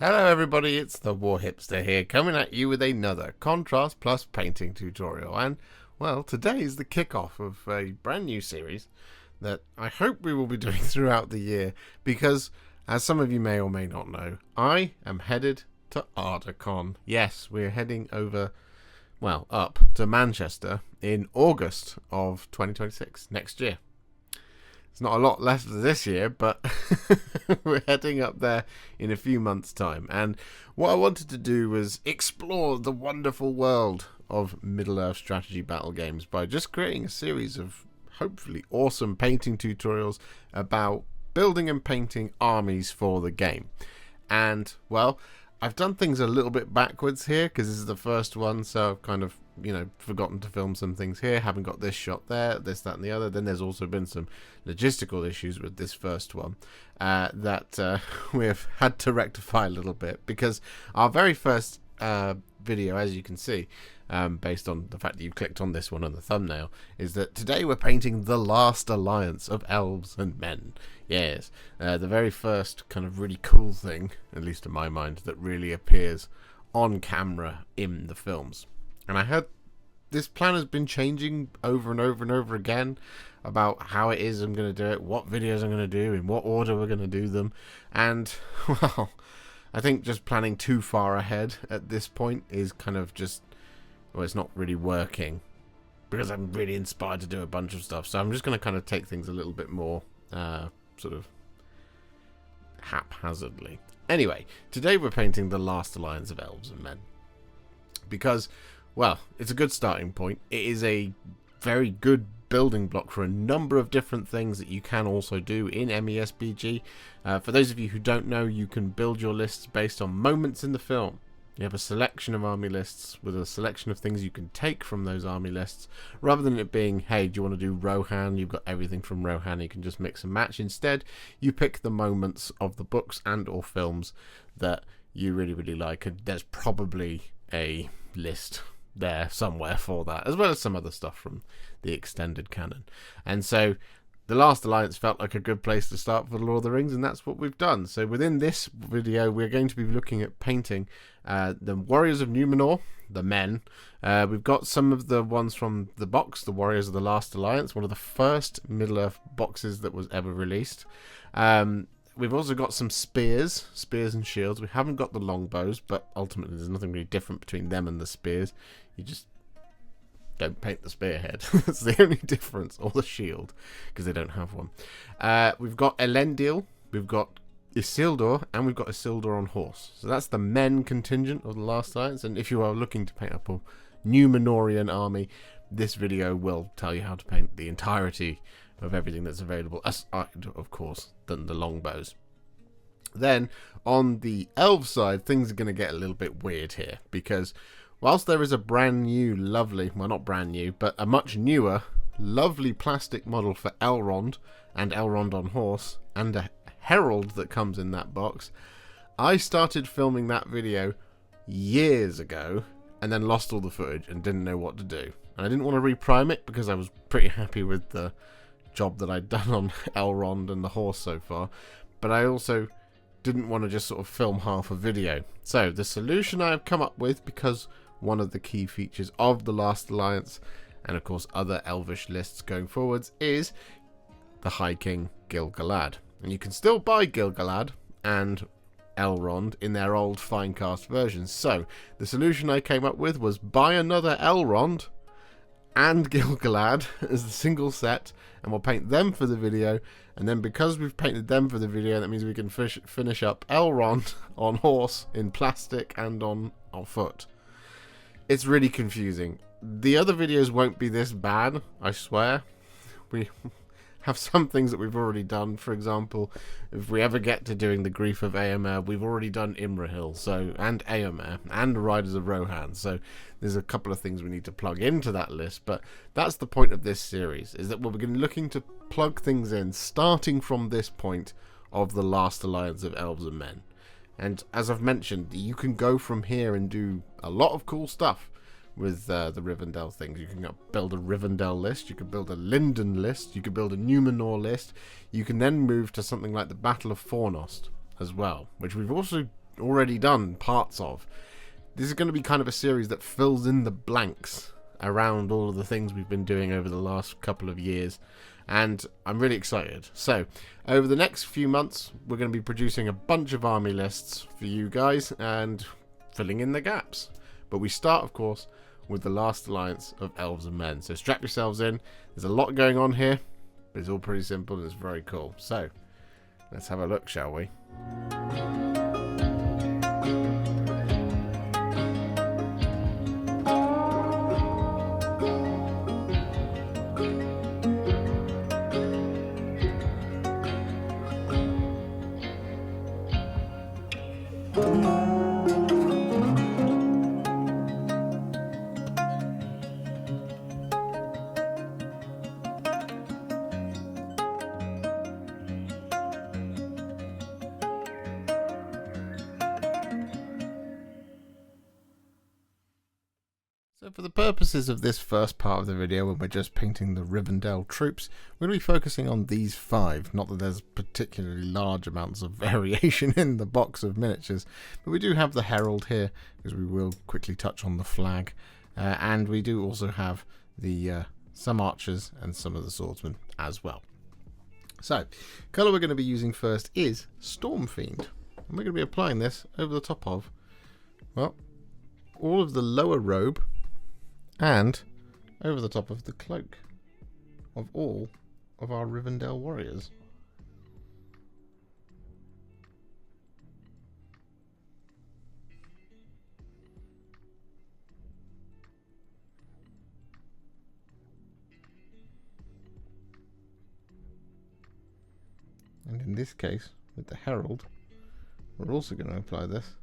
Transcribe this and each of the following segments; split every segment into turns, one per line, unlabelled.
Hello everybody, it's the Warhipster here, coming at you with another Contrast Plus painting tutorial. And, well, today is the kickoff of a brand new series that I hope we will be doing throughout the year, because, as some of you may or may not know, I am headed to Ardacon. Yes, we're heading over, well, up to Manchester in August of 2026, next year. It's not a lot left of this year, but we're heading up there in a few months' time. And what I wanted to do was explore the wonderful world of Middle-earth strategy battle games by just creating a series of hopefully awesome painting tutorials about building and painting armies for the game. And, well, I've done things a little bit backwards here because this is the first one, so I've kind of, forgotten to film some things here, haven't got this shot there, this, that and the other. Then there's also been some logistical issues with this first one that we have had to rectify a little bit, because our very first video, as you can see, based on the fact that you clicked on this one on the thumbnail, is that today we're painting the last alliance of elves and men. Yes, the very first kind of really cool thing, at least in my mind, that really appears on camera in the films. And I heard this plan has been changing over and over and over again about how it is I'm going to do it, what videos I'm going to do, in what order we're going to do them. And, well, I think just planning too far ahead at this point is kind of just, well, it's not really working, because I'm really inspired to do a bunch of stuff. So I'm just going to kind of take things a little bit more sort of haphazardly. Anyway, today we're painting the last alliance of elves and men, because, well, it's a good starting point. It is a very good building block for a number of different things that you can also do in MESBG. For those of you who don't know, you can build your lists based on moments in the film. You have a selection of army lists with a selection of things you can take from those army lists, rather than it being, hey, do you want to do Rohan? You've got everything from Rohan, you can just mix and match. Instead, you pick the moments of the books and or films that you really, really like, and there's probably a list there somewhere for that, as well as some other stuff from the extended canon. And so the Last Alliance felt like a good place to start for Lord of the Rings, and that's what we've done. So within this video, we're going to be looking at painting the Warriors of Numenor, the men. We've got some of the ones from the box, the Warriors of the Last Alliance, one of the first Middle-earth boxes that was ever released. We've also got some spears and shields. We haven't got the longbows, but ultimately there's nothing really different between them and the spears. You just don't paint the spearhead. That's the only difference, or the shield, because they don't have one. We've got Elendil, we've got Isildur, and we've got Isildur on horse. So that's the men contingent of the Last Alliance, and if you are looking to paint up a Numenorian army, this video will tell you how to paint the entirety of everything that's available, aside, of course, than the longbows. Then, on the elf side, things are going to get a little bit weird here, because whilst there is a brand new, lovely, well, not brand new, but a much newer, lovely plastic model for Elrond, and Elrond on horse, and a herald that comes in that box, I started filming that video years ago, and then lost all the footage and didn't know what to do. And I didn't want to reprime it, because I was pretty happy with the job that I'd done on Elrond and the horse so far, but I also didn't want to just sort of film half a video. So the solution I have come up with, because one of the key features of the Last Alliance, and of course other elvish lists going forwards, is the High King Gil-Galad. And you can still buy Gil-Galad and Elrond in their old Finecast versions. So the solution I came up with was buy another Elrond and Gil-Galad as the single set, and we'll paint them for the video. And then because we've painted them for the video, that means we can finish up Elrond on horse in plastic and on foot. It's really confusing. The other videos won't be this bad, I swear. We have some things that we've already done. For example, if we ever get to doing the Grief of Éomer, we've already done Imrahil, and Éomer, and Riders of Rohan. So there's a couple of things we need to plug into that list. But that's the point of this series, is that we're going to be looking to plug things in, starting from this point of the Last Alliance of Elves and Men. And as I've mentioned, you can go from here and do a lot of cool stuff with the Rivendell things. You can build a Rivendell list, you can build a Linden list, you can build a Numenor list. You can then move to something like the Battle of Fornost as well, which we've also already done parts of. This is going to be kind of a series that fills in the blanks around all of the things we've been doing over the last couple of years, and I'm really excited. So over the next few months we're going to be producing a bunch of army lists for you guys and filling in the gaps. But we start, of course, with the last alliance of Elves and Men. So strap yourselves in. There's a lot going on here, but it's all pretty simple and it's very cool. So let's have a look, shall we? So for the purposes of this first part of the video, when we're just painting the Rivendell troops, we're going to be focusing on these 5. Not that there's particularly large amounts of variation in the box of miniatures, but we do have the Herald here, because we will quickly touch on the flag. And we do also have the some archers and some of the swordsmen as well. So, colour we're going to be using first is Stormfiend. And we're going to be applying this over the top of, well, all of the lower robe, and over the top of the cloak of all of our Rivendell Warriors. And in this case, with the Herald, we're also going to apply this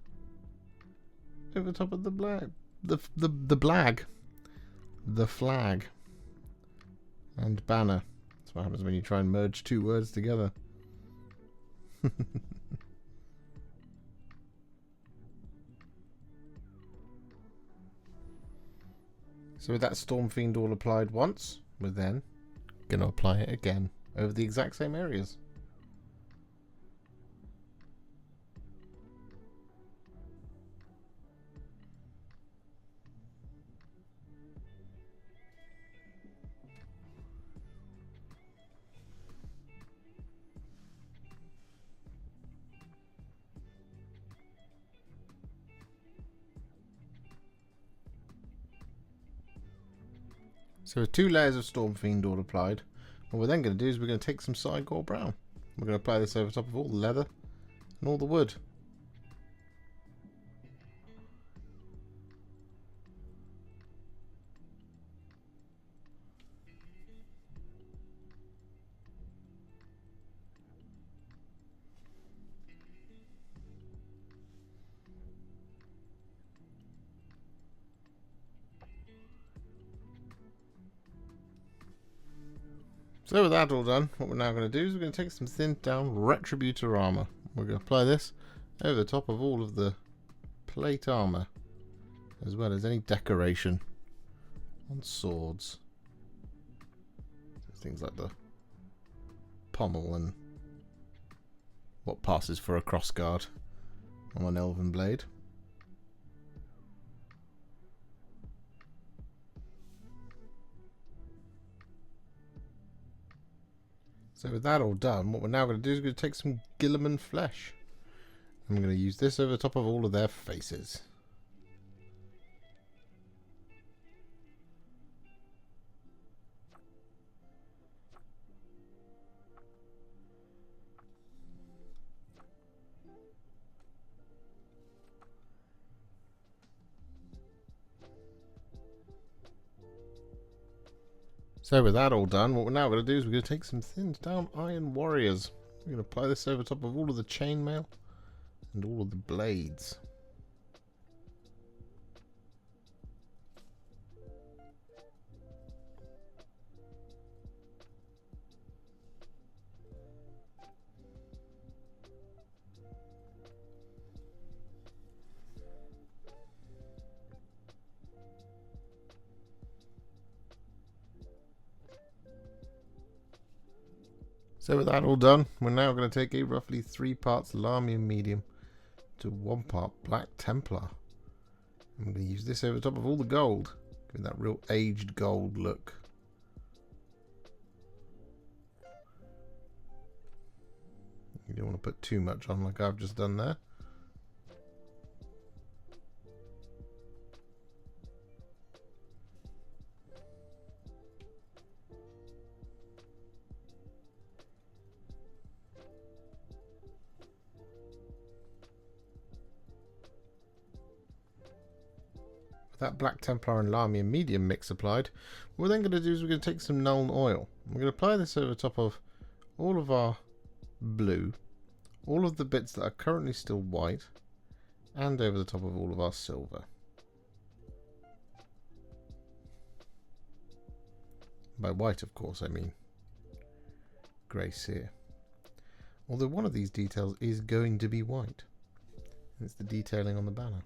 over the top of the flag and banner. That's what happens when you try and merge 2 words together. So with that Stormfiend all applied once, we're then going to apply it again over the exact same areas. So with 2 layers of Stormfiend all applied, what we're then going to do is we're going to take some Cygor Brown. We're going to apply this over top of all the leather and all the wood. So with that all done, what we're now going to do is we're going to take some thinned down Retributor Armour. We're going to apply this over the top of all of the plate armour, as well as any decoration on swords. Things like the pommel and what passes for a crossguard on an elven blade. So with that all done, what we're now going to do is we're going to take some Guilliman Flesh. And we're going to use this over the top of all of their faces. So with that all done, what we're now going to do is we're going to take some thinned down Iron Warriors. We're going to apply this over top of all of the chainmail and all of the blades. So with that all done, we're now going to take a roughly 3 parts Lahmian Medium, to 1 part Black Templar. I'm going to use this over the top of all the gold. Give it that real aged gold look. You don't want to put too much on like I've just done there. That Black Templar and Lahmian Medium mix applied, what we're then going to do is we're going to take some Nuln Oil. We're going to apply this over the top of all of our blue, all of the bits that are currently still white, and over the top of all of our silver. By white, of course, I mean grey Seer. Although one of these details is going to be white. It's the detailing on the banner.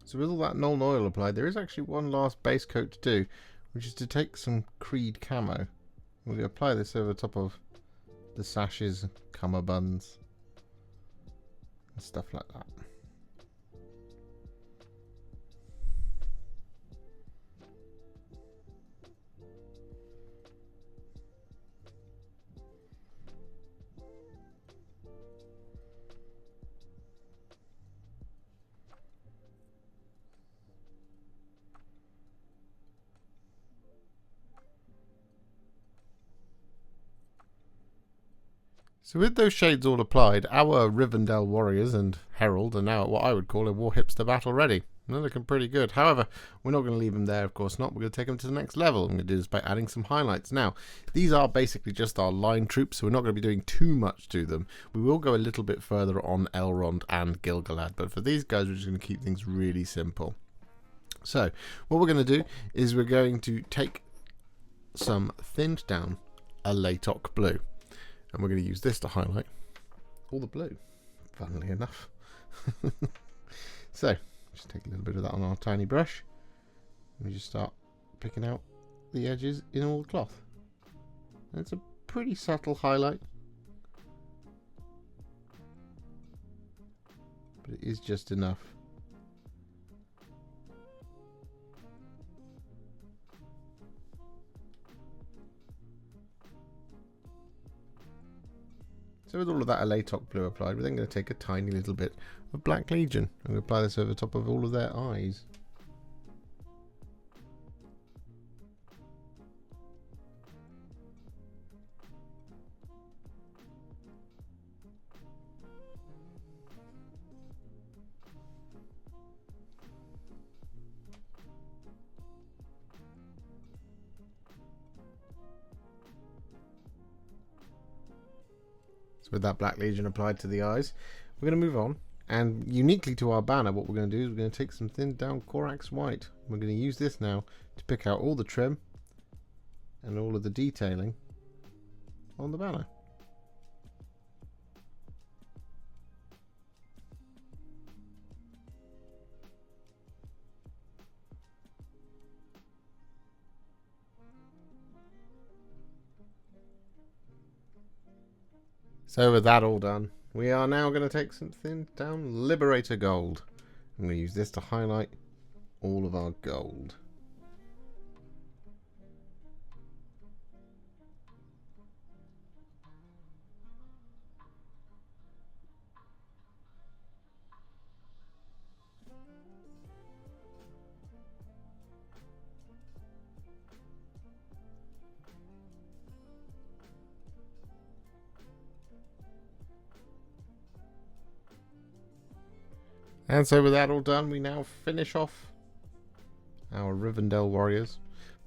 So with all that Nuln Oil applied, there is actually one last base coat to do, which is to take some Creed Camo. We're going to apply this over the top of the sashes, cummerbunds, and stuff like that. So with those shades all applied, our Rivendell Warriors and Herald are now at what I would call a Warhipster battle ready. They're looking pretty good. However, we're not going to leave them there, of course not. We're going to take them to the next level. I'm going to do this by adding some highlights. Now, these are basically just our line troops, so we're not going to be doing too much to them. We will go a little bit further on Elrond and Gil-Galad, but for these guys, we're just going to keep things really simple. So, what we're going to do is we're going to take some thinned down Alaitoc Blue. And we're going to use this to highlight all the blue, funnily enough. So, just take a little bit of that on our tiny brush. And we just start picking out the edges in all the cloth. And it's a pretty subtle highlight. But it is just enough. So with all of that Alaitoc Blue applied, we're then going to take a tiny little bit of Black Legion and we apply this over the top of all of their eyes. With that Black Legion applied to the eyes, we're going to move on, and uniquely to our banner, what we're going to do is we're going to take some thinned down Corax White. We're going to use this now to pick out all the trim and all of the detailing on the banner. So with that all done, we are now going to take some thinned down Liberator Gold. I'm going to use this to highlight all of our gold. And so with that all done, we now finish off our Rivendell Warriors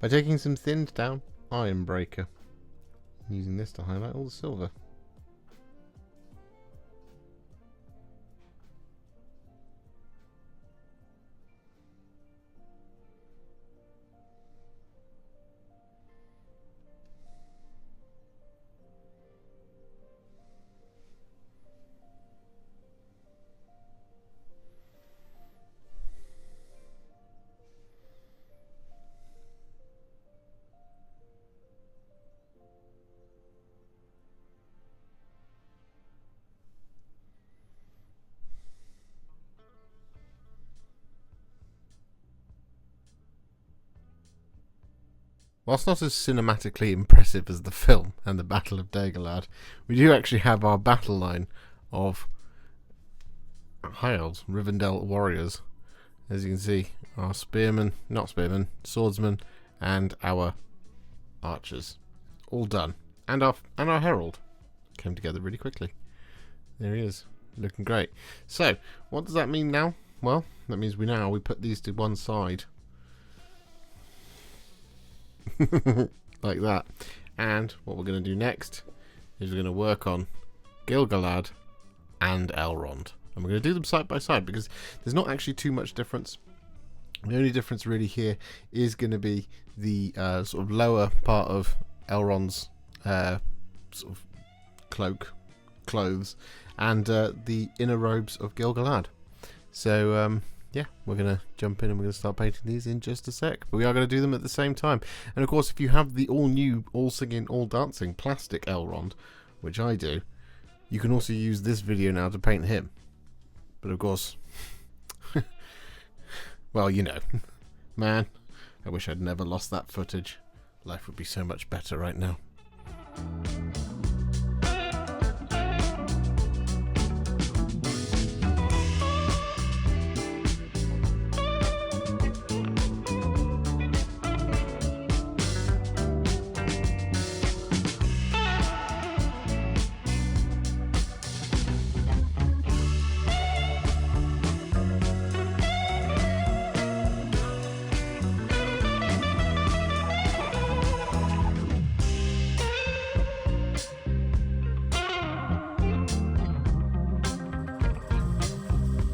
by taking some thinned down Ironbreaker. Using this to highlight all the silver. whilst not as cinematically impressive as the film and the Battle of Gil-Galad, we do actually have our battle line of High Elves, Rivendell Warriors. As you can see, our swordsmen, and our archers. All done. And our herald came together really quickly. There he is, looking great. So, what does that mean now? Well, that means we put these to one side. Like that. And what we're going to do next is we're going to work on Gil-Galad and Elrond. And we're going to do them side by side because there's not actually too much difference. The only difference really here is going to be the sort of lower part of Elrond's sort of clothes, and the inner robes of Gil-Galad. So yeah, we're going to jump in and we're going to start painting these in just a sec. But we are going to do them at the same time. And of course, if you have the all new, all singing, all dancing plastic Elrond, which I do, you can also use this video now to paint him. But of course, well, you know, man, I wish I'd never lost that footage. Life would be so much better right now.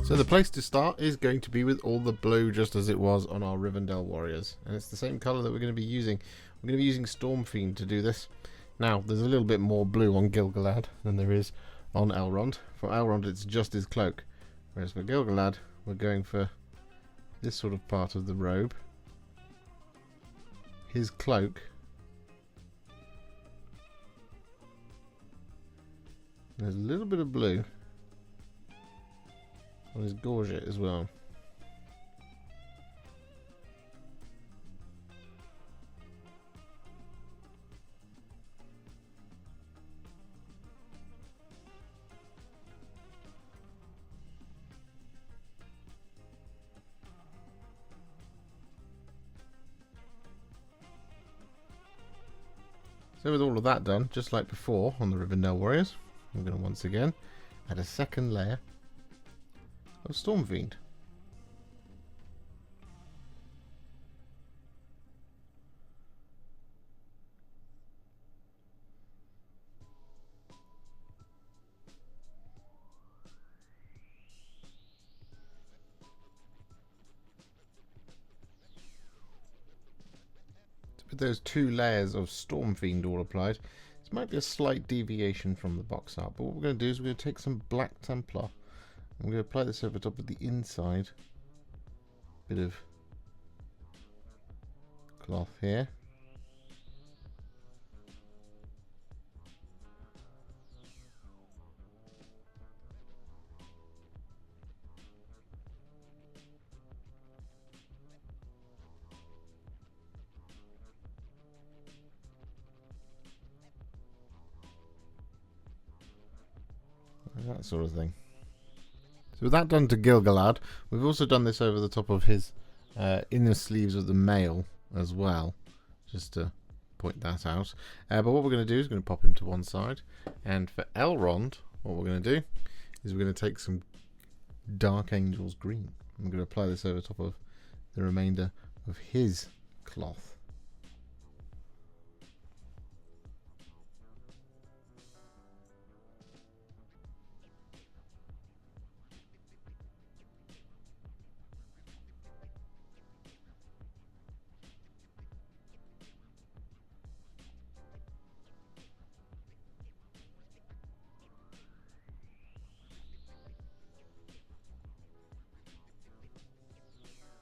So the place to start is going to be with all the blue, just as it was on our Rivendell Warriors. And it's the same colour that we're going to be using. We're going to be using Stormfiend to do this. Now, there's a little bit more blue on Gil-Galad than there is on Elrond. For Elrond, it's just his cloak. Whereas for Gil-Galad, we're going for this sort of part of the robe. His cloak. There's a little bit of blue on his gorget as well. So with all of that done, just like before on the Rivendell Warriors, I'm going to once again add a second layer of Stormfiend. With those two layers of Stormfiend all applied, this might be a slight deviation from the box art, but what we're going to do is we're going to take some black Templar. I'm going to apply this over top of the inside bit of cloth here. That sort of thing. So with that done to Gil-Galad, we've also done this over the top of his inner sleeves of the mail as well, just to point that out. But what we're going to do is we're going to pop him to one side, and for Elrond, what we're going to do is we're going to take some Dark Angel's Green. I'm going to apply this over top of the remainder of his cloth.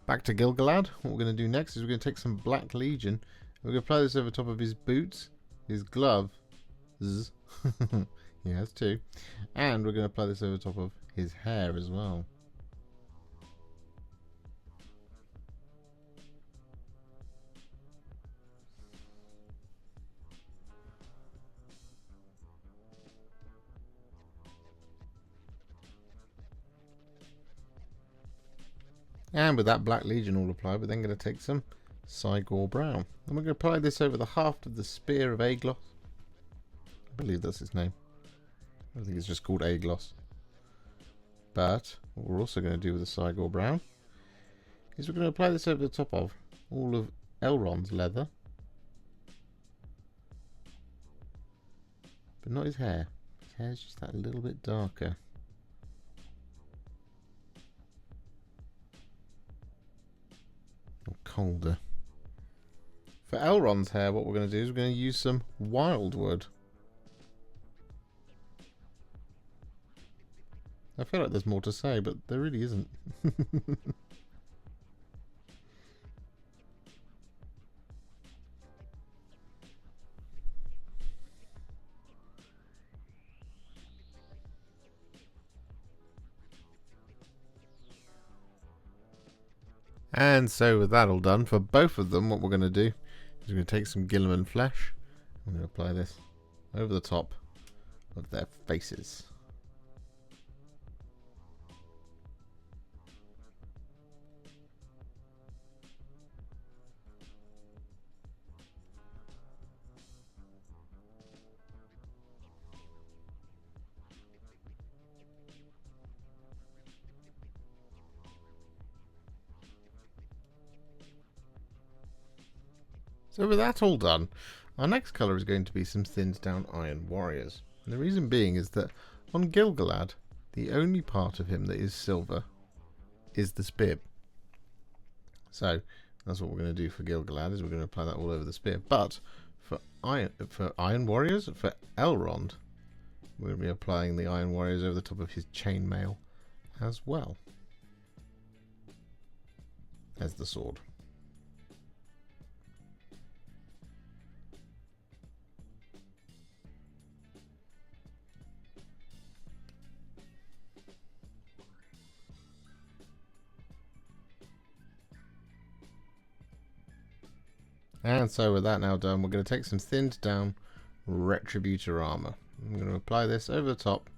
Back to Gil-Galad. What we're going to do next is we're going to take some Black Legion. We're going to apply this over top of his boots, his gloves. He has two. And we're going to apply this over top of his hair as well. And with that, Black Legion all applied, we're then going to take some Cygor Brown. And we're going to apply this over the haft of the Spear of Aeglos. I believe that's his name. I think it's just called Aeglos. But what we're also going to do with the Cygor Brown is we're going to apply this over the top of all of Elrond's leather. But not his hair. His hair's just that little bit darker. Or colder. For Elrond's hair, what we're going to do is we're going to use some Wyldwood. I feel like there's more to say, but there really isn't. And so with that all done, for both of them, what we're going to do is we're going to take some Guilliman Flesh. I'm going to apply this over the top of their faces. So with that all done, our next colour is going to be some thinned down Iron Warriors. And the reason being is that on Gil-Galad, the only part of him that is silver is the spear. So that's what we're going to do for Gil-Galad, is we're going to apply that all over the spear. But for Iron Warriors, for Elrond, we're going to be applying the Iron Warriors over the top of his chainmail as well as the sword. And so with that now done, we're going to take some thinned down Retributor Armour. I'm going to apply this over the top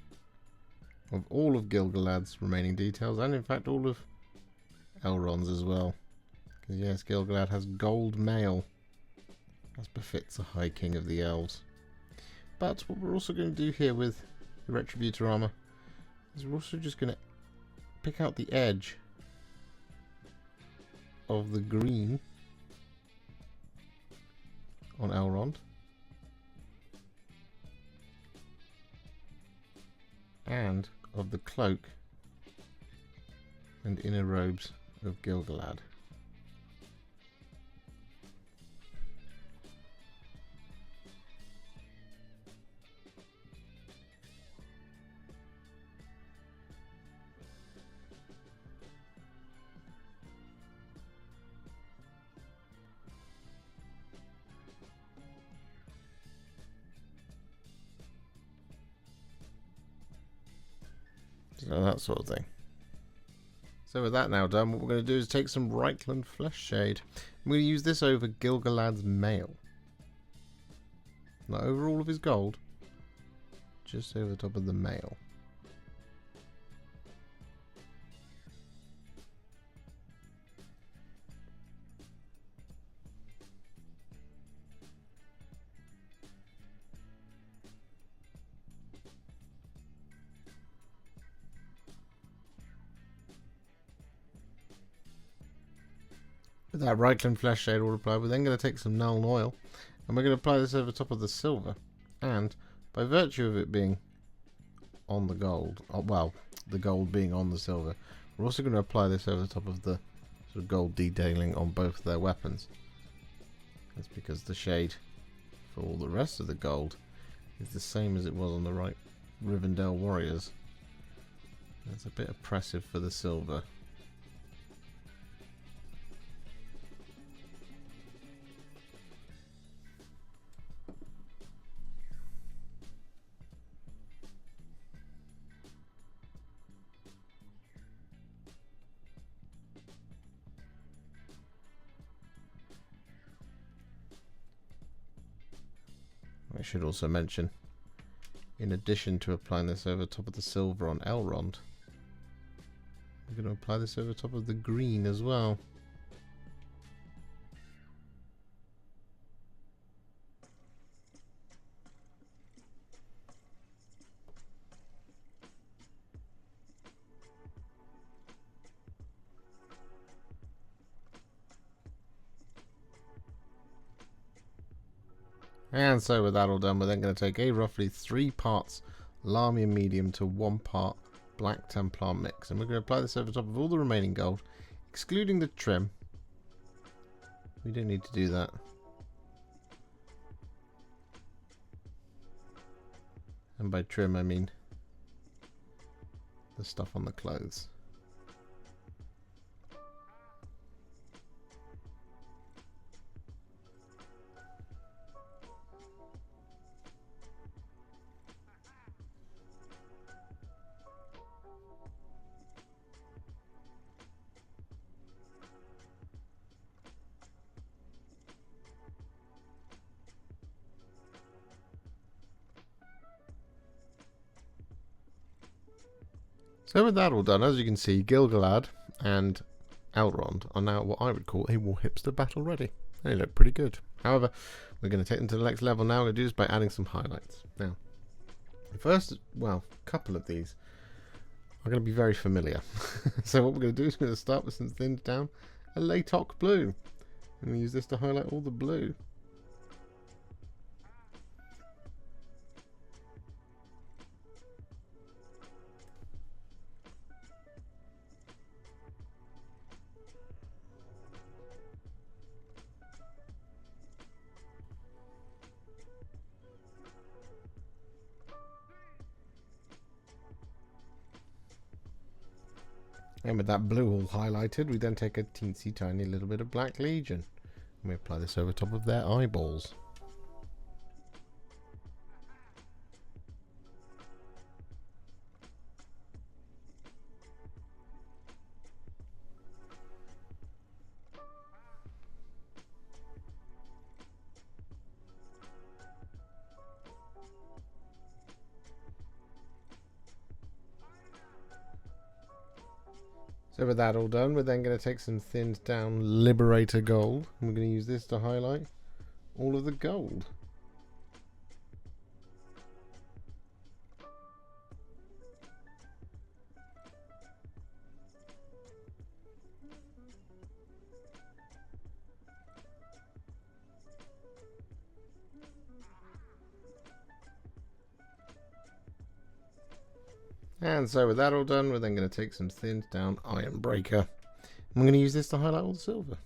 of all of Gil-Galad's remaining details, and in fact all of Elrond's as well. Because yes, Gil-Galad has gold mail, as befits a High King of the Elves. But what we're also going to do here with the Retributor Armour is we're also just going to pick out the edge of the green on Elrond, and of the cloak and inner robes of Gil-Galad. So that sort of thing. So with that now done, what we're going to do is take some Reikland Fleshshade. I'm going to use this over Gil-Galad's mail. Not over all of his gold, just over the top of the mail. With that Reikland Fleshshade all applied, we're then going to take some Nuln Oil, and we're going to apply this over the top of the silver. And by virtue of it being on the gold, well, the gold being on the silver, we're also going to apply this over the top of the sort of gold detailing on both of their weapons. That's because the shade for all the rest of the gold is the same as it was on the right Rivendell Warriors. That's a bit oppressive for the silver. I should also mention, in addition to applying this over top of the silver on Elrond, We're going to apply this over top of the green as well. And so with that all done, we're then going to take a roughly 3 parts Lahmian Medium to 1 part Black Templar mix. And we're going to apply this over top of all the remaining gold, excluding the trim. We don't need to do that. And by trim I mean the stuff on the clothes. So with that all done, as you can see, Gil-Galad and Elrond are now what I would call a Warhipster battle ready. They look pretty good. However, we're going to take them to the next level now. We're going to do this by adding some highlights. Now, the first, well, couple of these are going to be very familiar. So what we're going to do is we're going to start with some thinned down Alaitoc Blue. And we use this to highlight all the blue. And with that blue all highlighted, we then take a teensy tiny little bit of Black Legion. And we apply this over top of their eyeballs. So with that all done, we're then going to take some thinned down Liberator Gold. And we're going to use this to highlight all of the gold. And so with that all done, we're then going to take some thinned down Ironbreaker. And we're going to use this to highlight all the silver.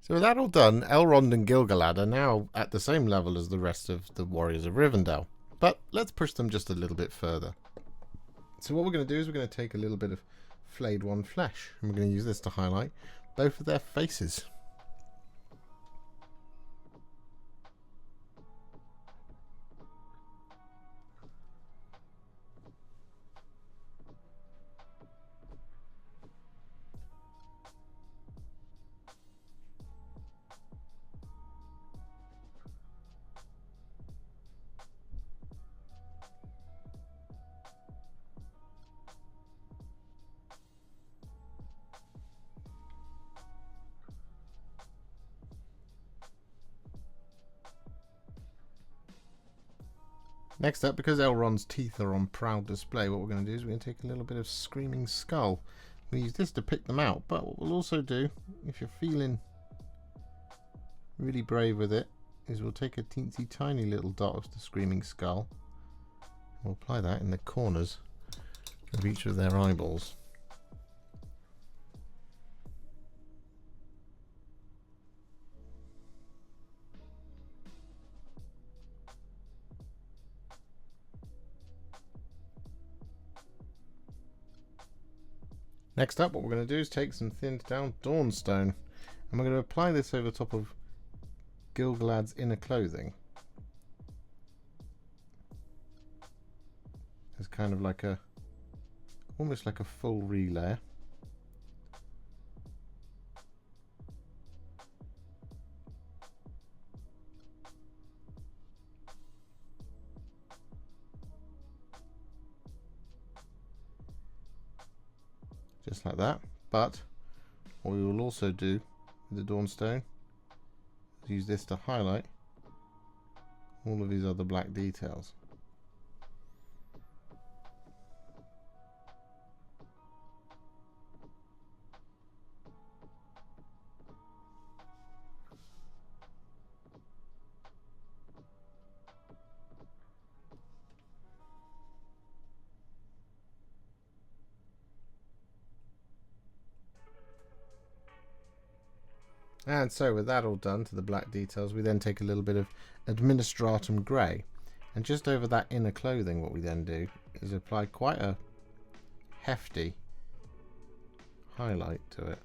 So with that all done, Elrond and Gil-Galad are now at the same level as the rest of the Warriors of Rivendell. But let's push them just a little bit further. So what we're going to do is we're going to take a little bit of Flayed One Flesh. And we're going to use this to highlight both of their faces. Next up, because Elrond's teeth are on proud display, what we're going to do is we're going to take a little bit of Screaming Skull. We'll use this to pick them out, but what we'll also do, if you're feeling really brave with it, is we'll take a teensy tiny little dot of the Screaming Skull. We'll apply that in the corners of each of their eyeballs. Next up, what we're going to do is take some thinned down Dawnstone, and we're going to apply this over top of Gil-Galad's inner clothing. It's kind of like a, almost like a full relayer. Just like that. But what we will also do with the Dawnstone is use this to highlight all of these other black details. And so with that all done to the black details, we then take a little bit of Administratum Grey, and just over that inner clothing what we then do is apply quite a hefty highlight to it.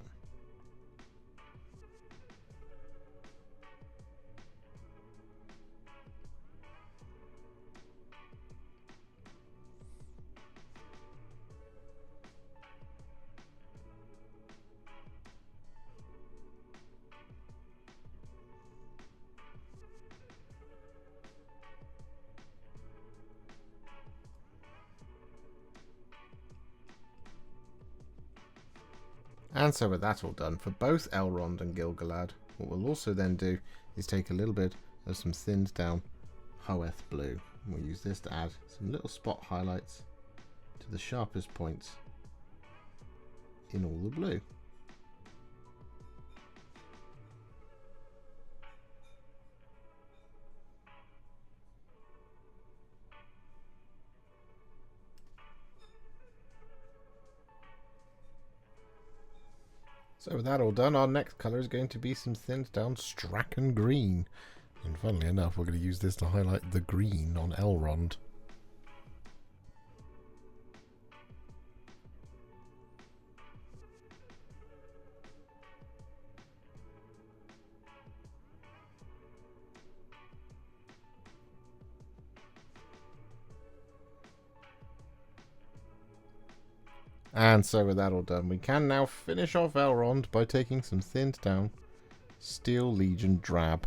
And so with that all done, for both Elrond and Gil-Galad, what we'll also then do is take a little bit of some thinned down Hoeth Blue. And we'll use this to add some little spot highlights to the sharpest points in all the blue. So with that all done, our next colour is going to be some thinned down Strachan Green. And funnily enough, we're going to use this to highlight the green on Elrond. And so with that all done, we can now finish off Elrond by taking some thinned down Steel Legion Drab.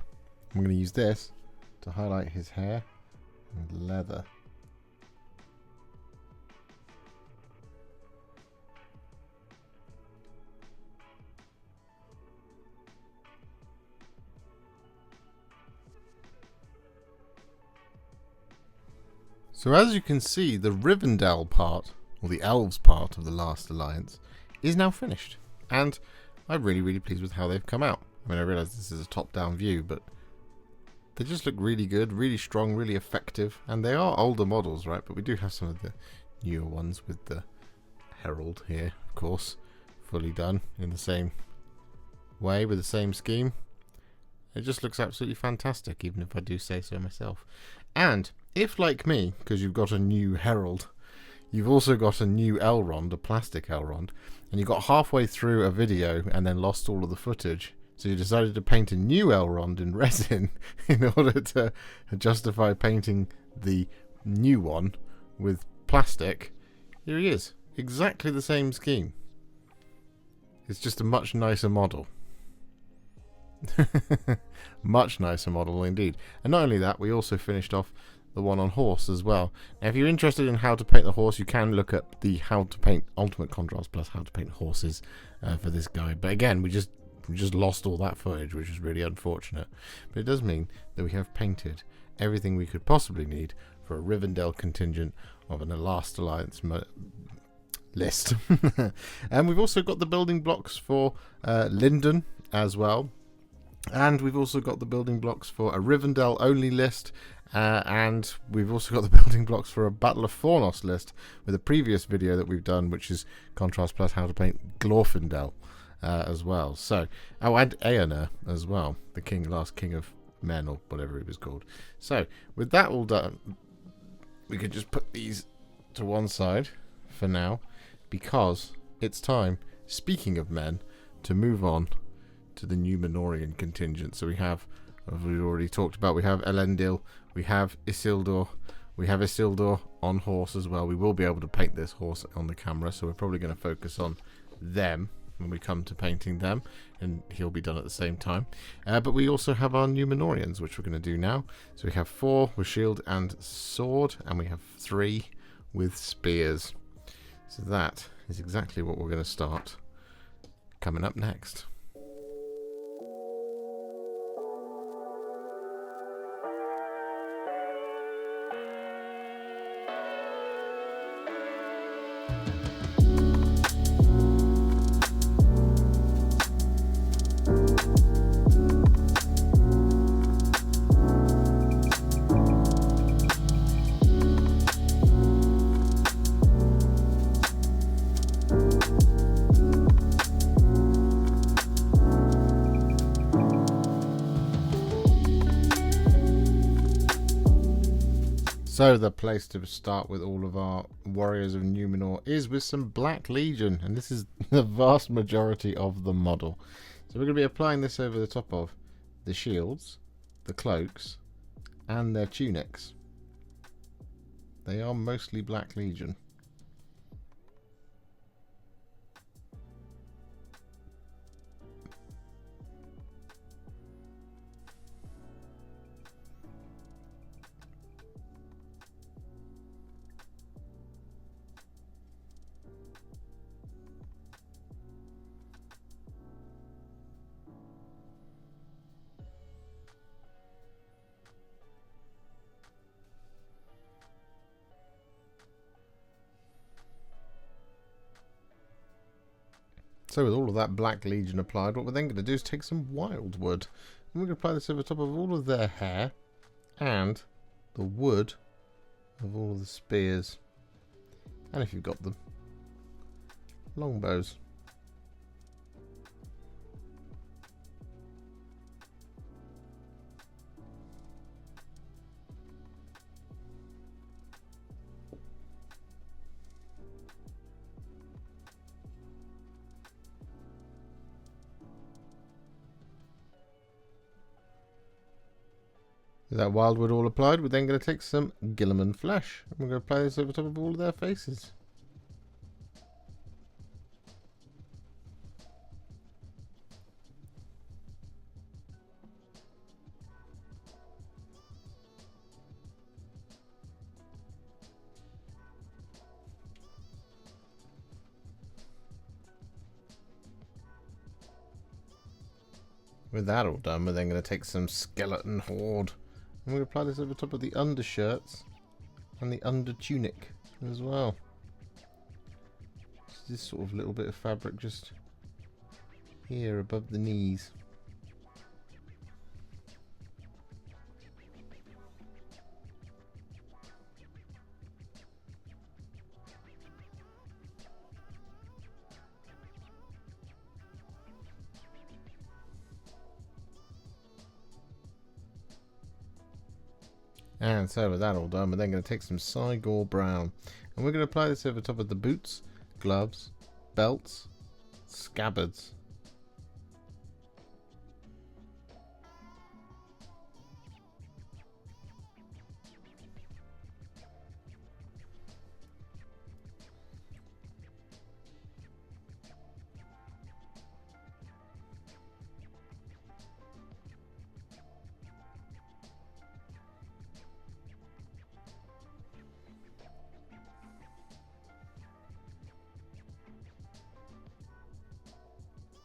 I'm going to use this to highlight his hair and leather. So as you can see, the Rivendell part, or the Elves part of the last alliance, is now finished, and I'm really pleased with how they've come out. I mean, I realise this is a top-down view, but they just look really good, really strong, really effective, and they are older models, right? But we do have some of the newer ones with the Herald here, of course, fully done in the same way with the same scheme. It just looks absolutely fantastic, even if I do say so myself. And if, like me, because you've got a new Herald, you've also got a new Elrond, a plastic Elrond, and you got halfway through a video and then lost all of the footage. So you decided to paint a new Elrond in resin in order to justify painting the new one with plastic. Here he is. Exactly the same scheme. It's just a much nicer model. Much nicer model indeed. And not only that, we also finished off the one on horse as well. Now, if you're interested in how to paint the horse, you can look at the How to Paint Ultimate Contrast plus How to Paint Horses for this guide. But again, we just lost all that footage, which is really unfortunate. But it does mean that we have painted everything we could possibly need for a Rivendell contingent of an Last Alliance list. And we've also got the building blocks for Linden as well. And we've also got the building blocks for a Rivendell only list. And we've also got the building blocks for a Battle of Fornos list with a previous video that we've done, which is Contrast plus How to Paint Glorfindel as well. So, oh, and Eomer as well, the last king of men, or whatever it was called. So, with that all done, we could just put these to one side for now, because it's time, speaking of men, to move on to the Numenorian contingent. So we have as we've already talked about. We have Elendil, we have Isildur. We have Isildur on horse as well. We will be able to paint this horse on the camera, so we're probably going to focus on them when we come to painting them, and he'll be done at the same time. But we also have our Numenorians, which we're going to do now. So we have 4 with shield and sword, and we have 3 with spears. So that is exactly what we're going to start coming up next. So the place to start with all of our Warriors of Numenor is with some Black Legion, and this is the vast majority of the model. So we're going to be applying this over the top of the shields, the cloaks, and their tunics. They are mostly Black Legion. So with all of that Black Legion applied, what we're then going to do is take some Wyldwood, and we're going to apply this over top of all of their hair and the wood of all of the spears, and if you've got them, longbows. With that Wyldwood all applied, we're then going to take some Guilliman Flesh, and we're going to apply this over top of all of their faces. With that all done, we're then going to take some Skeleton Horde, and we're going to apply this over top of the undershirts and the under tunic as well. Just this sort of little bit of fabric just here above the knees. And so with that all done, we're then going to take some Cygor Brown, and we're going to apply this over top of the boots, gloves, belts, scabbards.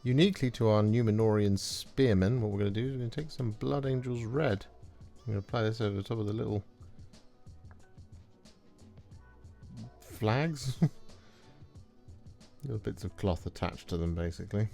Uniquely to our Numenorian spearmen, what we're going to do is we're going to take some Blood Angels Red. I'm going to apply this over the top of the little flags. Little bits of cloth attached to them, basically.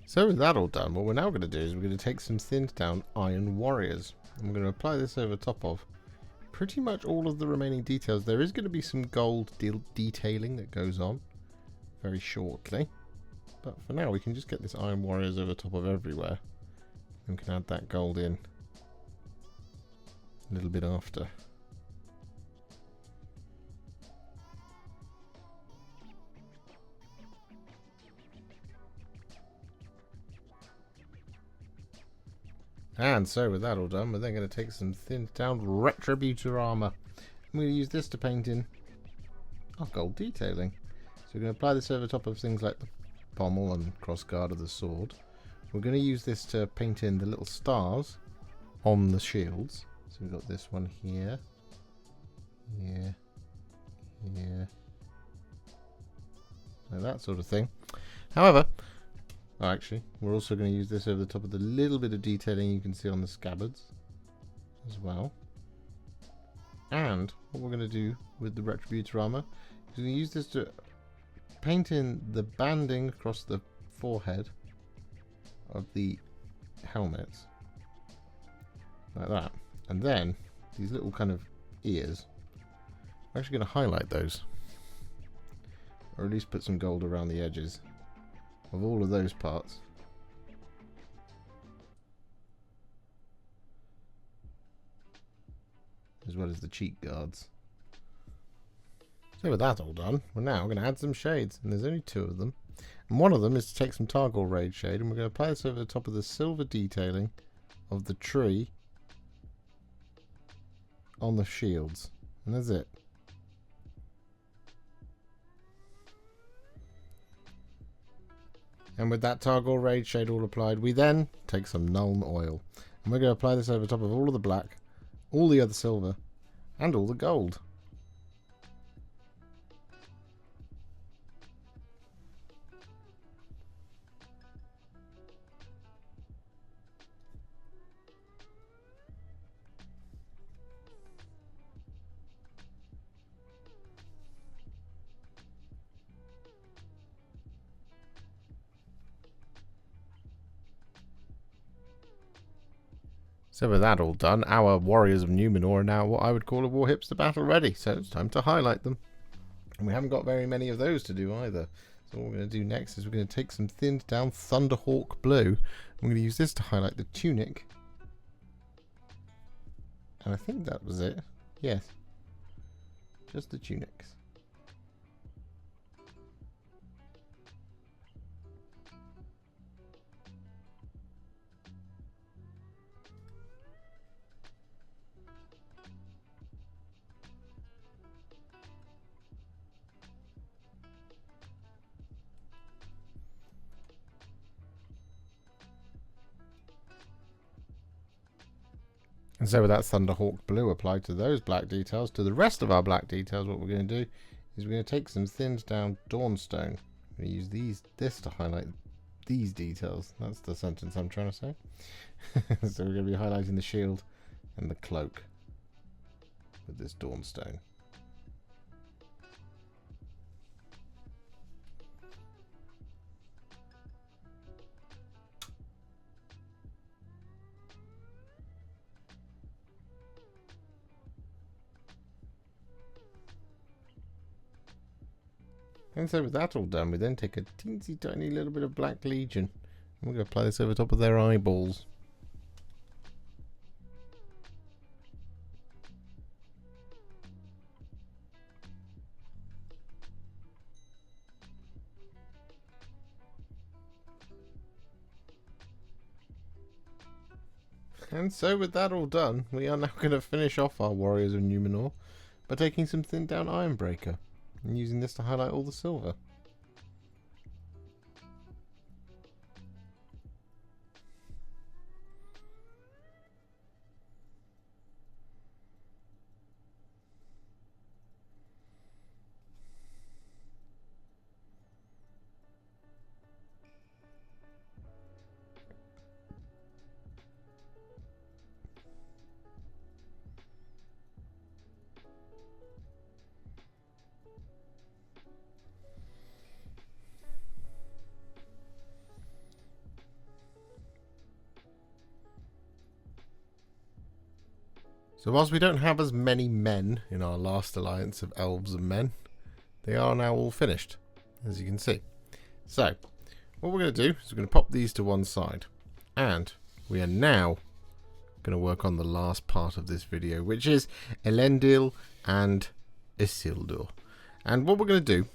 So with that all done, what we're now going to do is we're going to take some thinned down Iron Warriors, and we're going to apply this over top of pretty much all of the remaining details. There is going to be some gold detailing that goes on very shortly, But for now, we can just get this Iron Warriors over top of everywhere. And we can add that gold in a little bit after. And so with that all done, we're then going to take some thinned down Retributor Armour. I'm going to use this to paint in our gold detailing. So we're going to apply this over top of things like the pommel and crossguard of the sword. We're going to use this to paint in the little stars on the shields. So we've got this one here, here, here, like that sort of thing. However, actually, we're also going to use this over the top of the little bit of detailing you can see on the scabbards as well. And what we're going to do with the Retributor Armour is we're going to use this to paint in the banding across the forehead of the helmets, like that. And then these little kind of ears, I'm actually going to highlight those, or at least put some gold around the edges of all of those parts. As well as the cheek guards. So with that all done, we're now going to add some shades, and there's only 2 of them. And one of them is to take some Cygor Brown shade, and we're going to apply this over the top of the silver detailing of the tree on the shields. And that's it. And with that Cygor Brown shade all applied, we then take some Nuln Oil. And we're going to apply this over top of all of the black, all the other silver, and all the gold. So with that all done, our Warriors of Numenor are now what I would call a Warhipster battle ready. So it's time to highlight them. And we haven't got very many of those to do either. So what we're going to do next is we're going to take some thinned down Thunderhawk Blue. I'm going to use this to highlight the tunic. And I think that was it. Yes. Just the tunics. And so with that Thunderhawk Blue applied to those black details, to the rest of our black details, what we're going to do is we're going to take some thinned down Dawnstone. I'm going to use this to highlight these details. That's the sentence I'm trying to say. So we're going to be highlighting the shield and the cloak with this Dawnstone. And so with that all done, we then take a teensy tiny little bit of Black Legion. And we're going to apply this over top of their eyeballs. And so with that all done, we are now going to finish off our Warriors of Numenor by taking some thinned down Ironbreaker and using this to highlight all the silver. So whilst we don't have as many men in our last alliance of elves and men, they are now all finished, as you can see. So, what we're going to do is we're going to pop these to one side. And we are now going to work on the last part of this video, which is Elendil and Isildur. And what we're going to do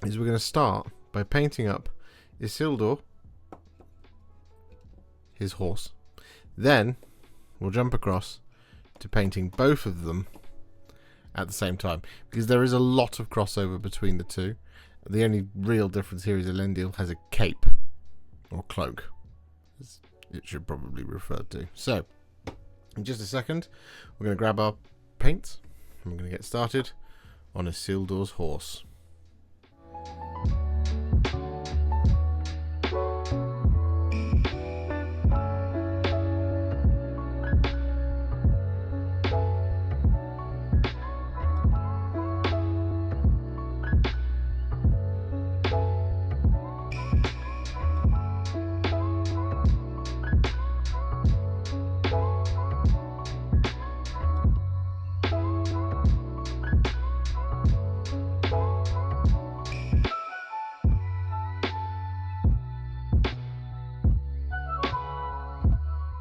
is we're going to start by painting up Isildur, his horse. Then we'll jump across to painting both of them at the same time, because there is a lot of crossover between the two. The only real difference here is Elendil has a cape, or cloak, as it should probably refer to. So, in just a second, we're going to grab our paints, and we're going to get started on Isildur's horse.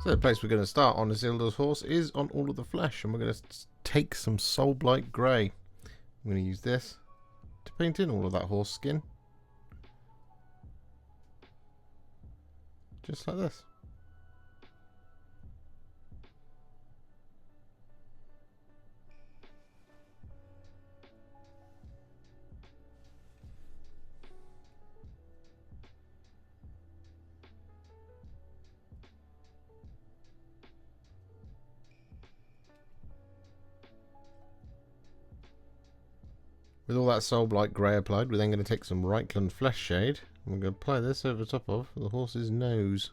So the place we're going to start on Isildur's horse is on all of the flesh, and we're going to take some Soulblight Grey. I'm going to use this to paint in all of that horse skin. Just like this. With all that Soulblight Grey applied, we're then going to take some Reikland Fleshshade, and we're going to apply this over the top of the horse's nose.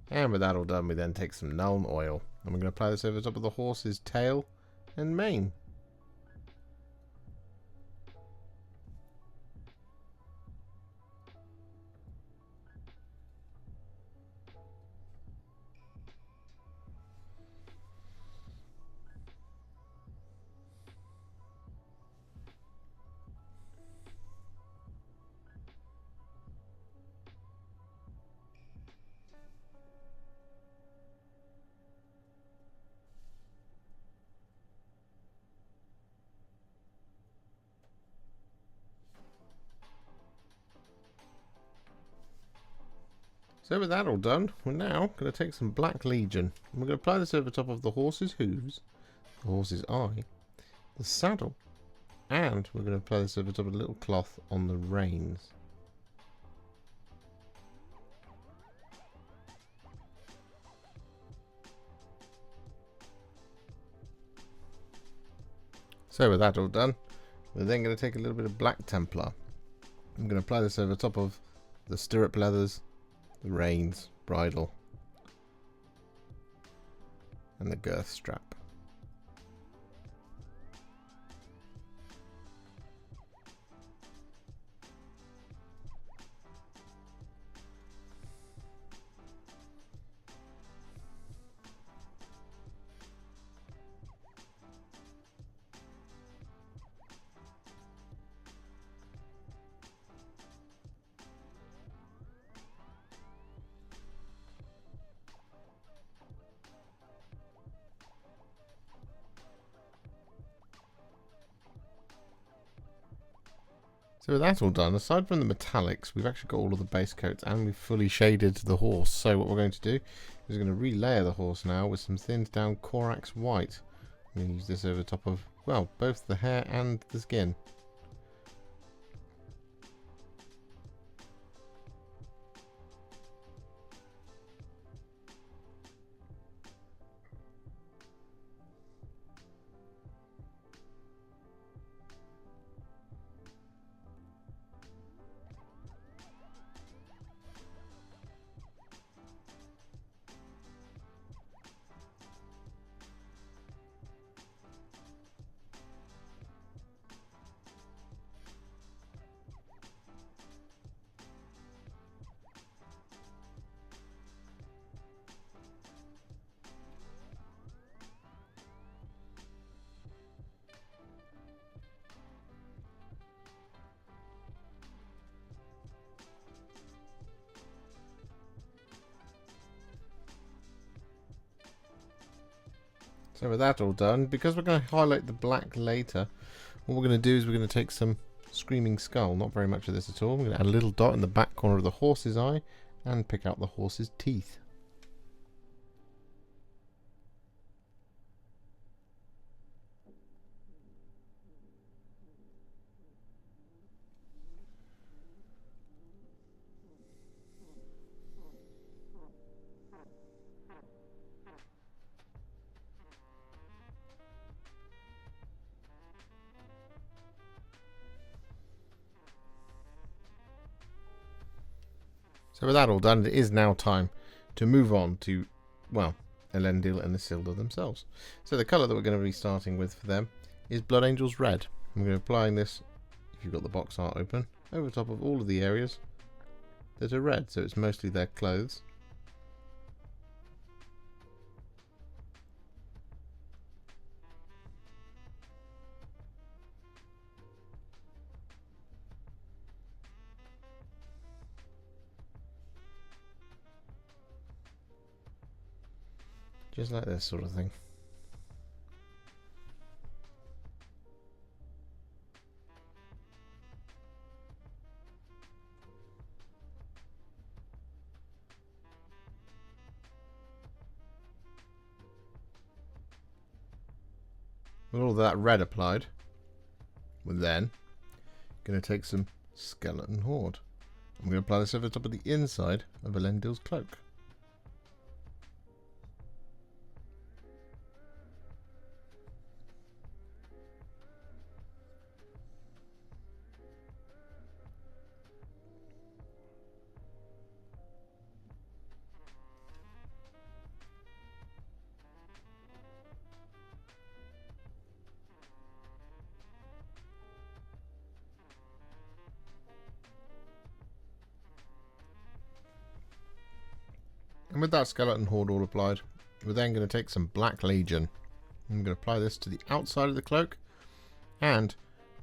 And with that all done, we then take some Nuln Oil, and we're going to apply this over the top of the horse's tail and mane. So with that all done, we're now going to take some Black Legion, and we're going to apply this over the top of the horse's hooves, the horse's eye, the saddle, and we're going to apply this over the top of a little cloth on the reins. So with that all done, we're then going to take a little bit of Black Templar. I'm going to apply this over the top of the stirrup leathers, the reins, bridle, and the girth strap. So with that all done, aside from the metallics, we've actually got all of the base coats and we've fully shaded the horse. So what we're going to do is we're going to relayer the horse now with some thinned down Corax White. I'm going to use this over the top of, well, both the hair and the skin. So with that all done, because we're going to highlight the black later, what we're going to do is we're going to take some Screaming Skull, not very much of this at all. We're going to add a little dot in the back corner of the horse's eye and pick out the horse's teeth. So with that all done, it is now time to move on to, well, Elendil and Isildur themselves. So the colour that we're going to be starting with for them is Blood Angel's Red. I'm going to be applying this, if you've got the box art open, over top of all of the areas that are red. So it's mostly their clothes. Just like this sort of thing. With all that red applied, we're then going to take some Skeleton Horde. I'm going to apply this over the top of the inside of Elendil's cloak. And with that Skeleton Horde all applied, we're then going to take some Black Legion. I'm going to apply this to the outside of the cloak, and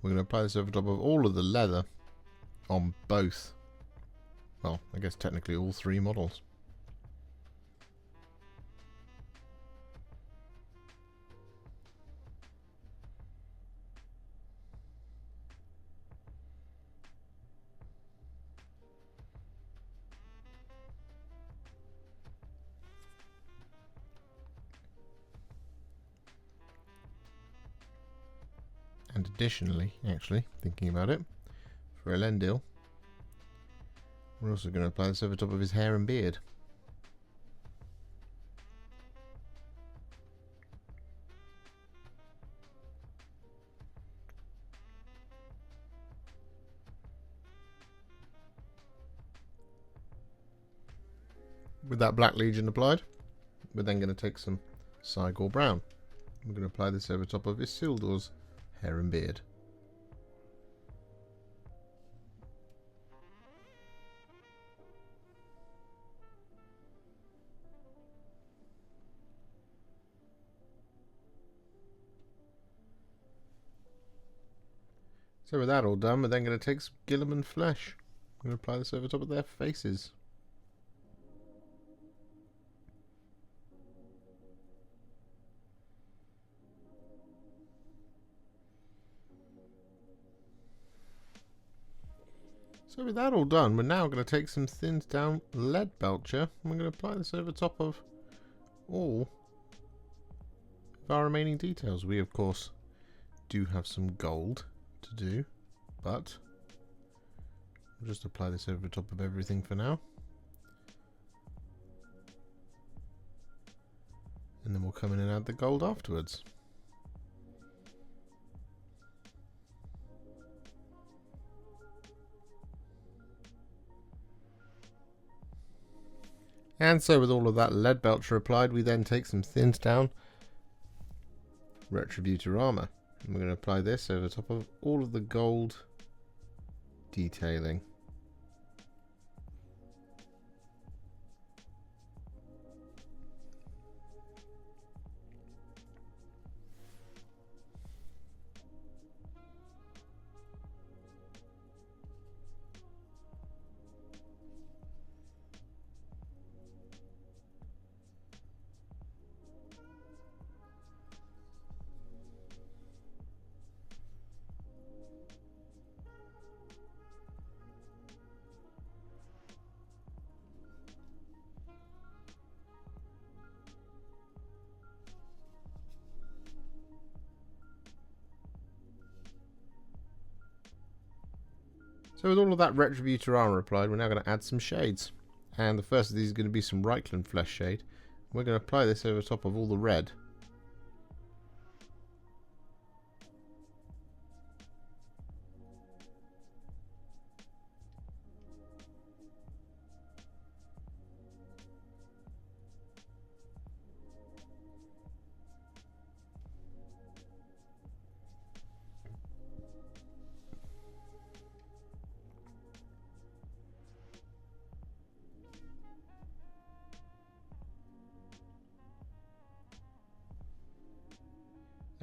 we're going to apply this over top of all of the leather on both, well, I guess technically all three models. And additionally, actually, thinking about it, for Elendil, we're also going to apply this over top of his hair and beard. With that Black Legion applied, we're then going to take some Cygor Brown. We're going to apply this over top of Isildur's hair and beard. So with that all done, we're then going to take some Guilliman Flesh. I'm going to apply this over top of their faces. So with that all done, we're now going to take some thinned down lead belcher and we're going to apply this over top of all of our remaining details. We of course do have some gold to do, but we'll just apply this over top of everything for now. And then we'll come in and add the gold afterwards. And so with all of that lead belcher applied, we then take some thinned down Retributor Armour. And we're going to apply this over top of all of the gold detailing. So with all of that Retributor Armour applied, we're now going to add some shades. And the first of these is going to be some Reikland Fleshshade. We're going to apply this over top of all the red.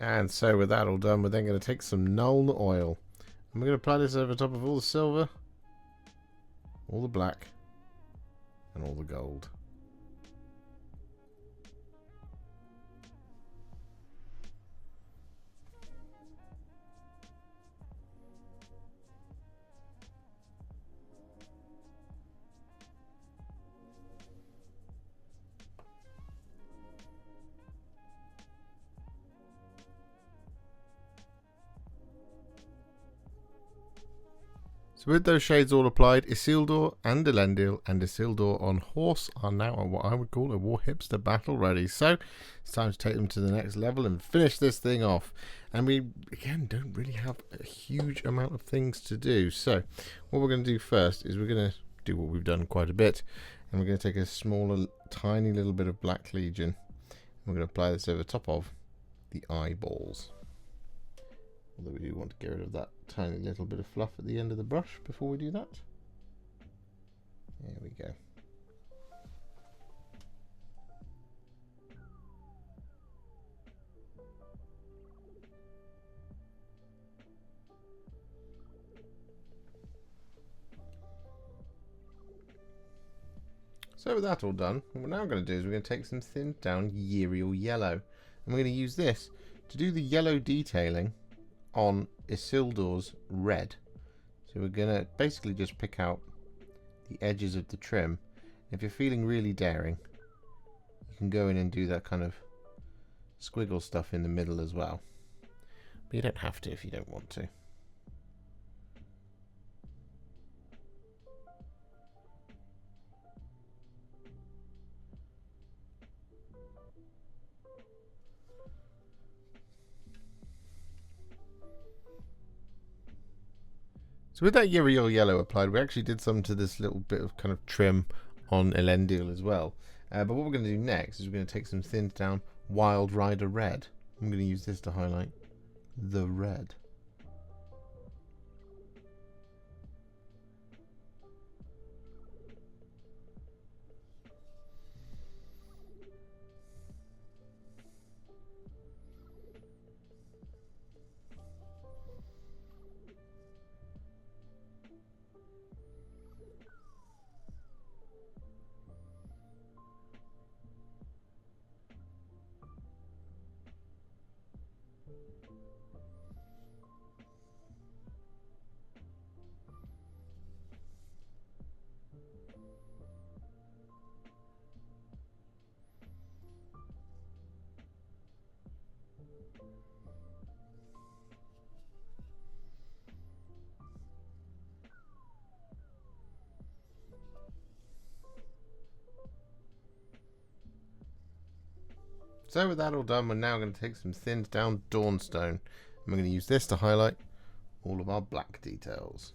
And so with that all done, we're then going to take some Nuln Oil. And we're going to apply this over top of all the silver, all the black, and all the gold. So with those shades all applied, Isildur and Elendil and Isildur on horse are now at what I would call a Warhipster battle ready. So it's time to take them to the next level and finish this thing off. And we, again, don't really have a huge amount of things to do. So what we're going to do first is we're going to do what we've done quite a bit. And we're going to take a smaller, tiny little bit of Black Legion. And we're going to apply this over top of the eyeballs. Although we do want to get rid of that tiny little bit of fluff at the end of the brush before we do that. There we go. So with that all done, what we're now going to do is we're going to take some thinned down Yriel Yellow. And we're going to use this to do the yellow detailing on Isildur's red. So we're going to basically just pick out the edges of the trim. If you're feeling really daring, you can go in and do that kind of squiggle stuff in the middle as well. But you don't have to if you don't want to. So with that Yriel Yellow applied, we actually did some to this little bit of kind of trim on Elendil as well. But what we're going to do next is we're going to take some thinned down Wild Rider Red. I'm going to use this to highlight the red. So with that all done, we're now going to take some thinned down Dawnstone. And we're going to use this to highlight all of our black details.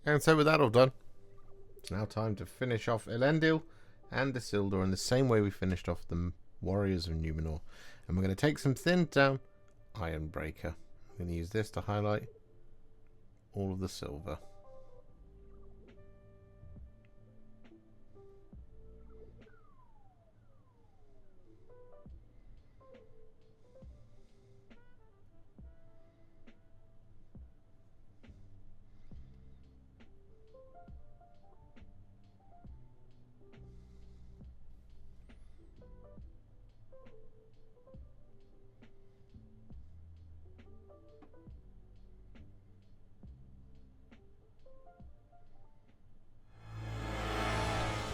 And so with that all done, it's now time to finish off Elendil and Isildur in the same way we finished off the Warriors of Numenor. And we're going to take some thinned down Ironbreaker. I'm going to use this to highlight all of the silver.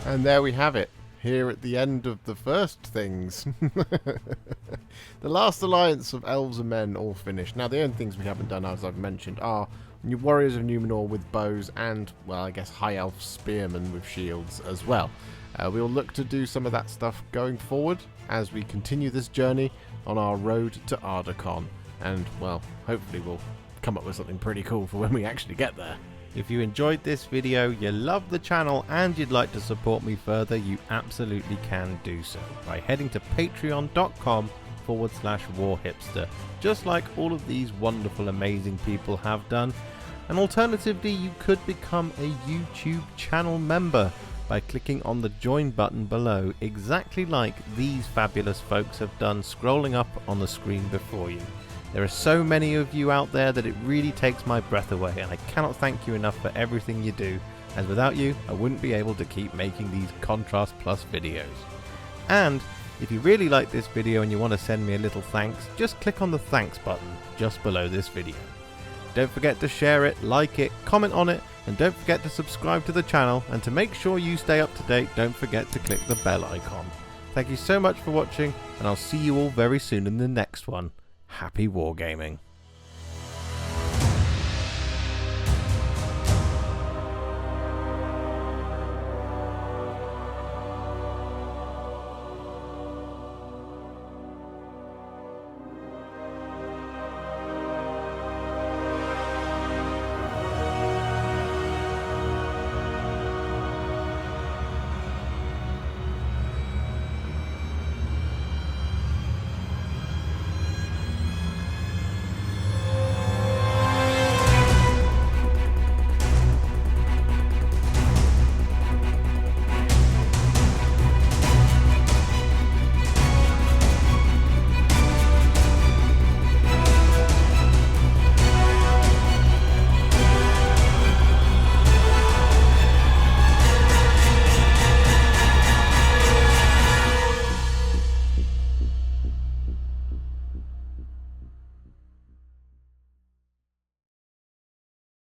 And there we have it. Here at the end of the first things. The last alliance of elves and men all finished. Now the only things we haven't done, as I've mentioned, are new Warriors of Numenor with bows and, well, I guess high elf spearmen with shields as well. We'll look to do some of that stuff going forward as we continue this journey on our road to Ardacon. And, well, hopefully we'll come up with something pretty cool for when we actually get there.
If you enjoyed this video, you love the channel and you'd like to support me further, you absolutely can do so by heading to patreon.com/warhipster, just like all of these wonderful, amazing people have done. And alternatively, you could become a YouTube channel member by clicking on the join button below, exactly like these fabulous folks have done scrolling up on the screen before you. There are so many of you out there that it really takes my breath away, and I cannot thank you enough for everything you do, as without you I wouldn't be able to keep making these Contrast Plus videos. And if you really like this video and you want to send me a little thanks, just click on the thanks button just below this video. Don't forget to share it, like it, comment on it, and don't forget to subscribe to the channel, and to make sure you stay up to date, don't forget to click the bell icon. Thank you so much for watching, and I'll see you all very soon in the next one. Happy wargaming.